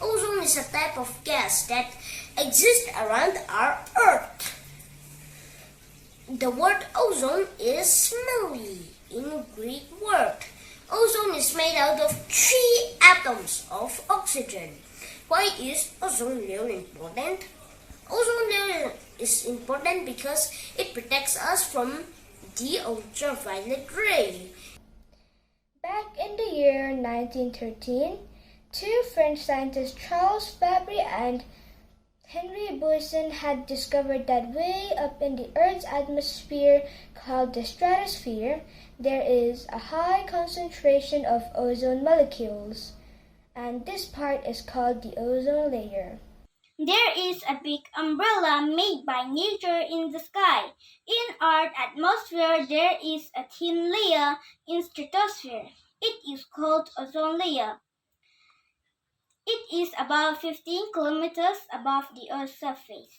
Ozone is a type of gas that exists around our Earth. The word ozone is smelly in Greek word. Ozone is made out of 3 atoms of oxygen. Why is ozone layer important? Ozone layer is important because it protects us from the ultraviolet ray. Back in the year 1913, 2 French scientists, Charles Fabry and Henry Buisson, had discovered that way up in the Earth's atmosphere, called the stratosphere, there is a high concentration of ozone molecules, and this part is called the ozone layer. There is a big umbrella made by nature in the sky. In our atmosphere, there is a thin layer in stratosphere. It is called ozone layer. It is about 15 kilometers above the Earth's surface.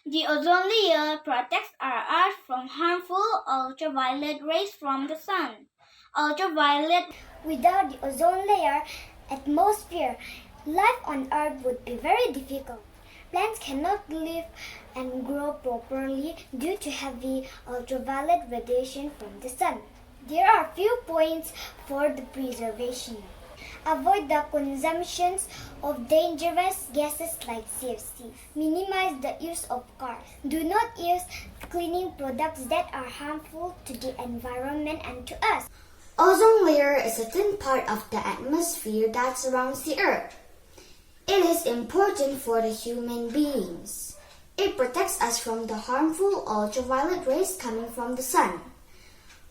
The ozone layer protects our Earth from harmful ultraviolet rays from the sun. Without the ozone layer atmosphere, life on Earth would be very difficult. Plants cannot live and grow properly due to heavy ultraviolet radiation from the sun. There are few points for the preservation. Avoid the consumption of dangerous gases like CFC. Minimize the use of cars. Do not use cleaning products that are harmful to the environment and to us. Ozone layer is a thin part of the atmosphere that surrounds the Earth. It is important for the human beings. It protects us from the harmful ultraviolet rays coming from the sun.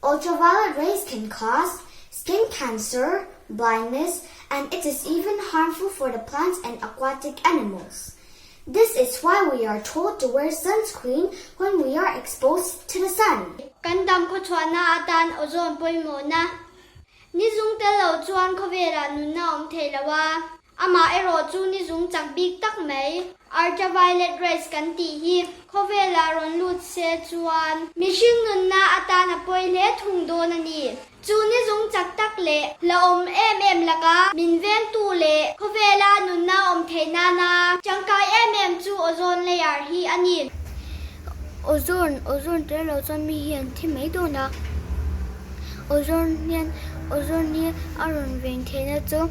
Ultraviolet rays can cause skin cancer, blindness, and it is even harmful for the plants and aquatic animals. This is why we are told to wear sunscreen when we are exposed to the sun. Kandam ko chuana atan ozone poi mo na. Nizung telo chuan khovera nunna thelawa. Ama ero chu nizung chak big tak mai. Ultraviolet rays kan ti hi khovela ron lut se chuan. Mishing nunna atan apoi le thungdo na ni. Chu nizung chak tak le laom em laka minven tu le khovela nunna theina na. Changkai chu ozone layer hi ani. Ozone telo chon mi hian thi mai do na. Ozone ni aron veng thena chu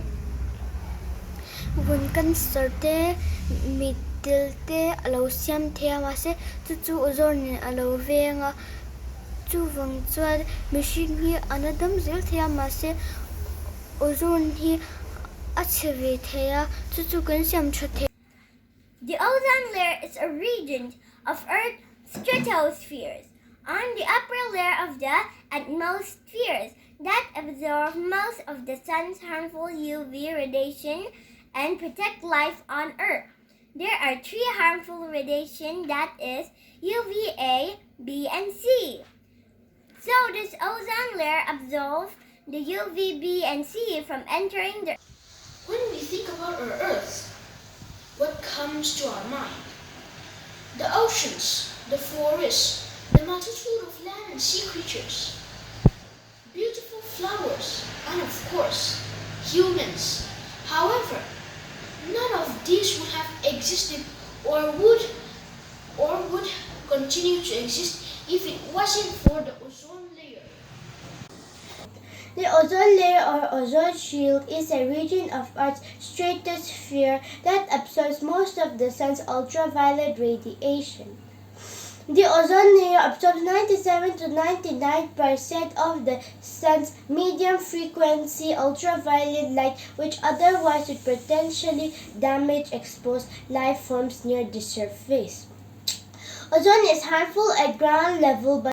bun cancer te middle te alo siam the ma se chu ozone alo venga chu wang chuan machine hi anadam zel the ma se ozone hi acheve theya chu kan siam chothe. The ozone layer is a region of Earth's stratospheres on the upper layer of the atmospheres that absorb most of the sun's harmful UV radiation and protect life on Earth. There are 3 harmful radiation, that is UVA, B, and C. So this ozone layer absorbs the UV, B, and C from entering the... When we think about our Earth, what comes to our mind? The oceans, the forests, the multitude of land and sea creatures, beautiful flowers, and of course, humans. However, none of these would have existed or would continue to exist if it wasn't for the ozone layer. The ozone layer or ozone shield is a region of Earth's stratosphere that absorbs most of the sun's ultraviolet radiation. The ozone layer absorbs 97 to 99% of the sun's medium-frequency ultraviolet light, which otherwise would potentially damage exposed life forms near the surface. Ozone is harmful at ground level, but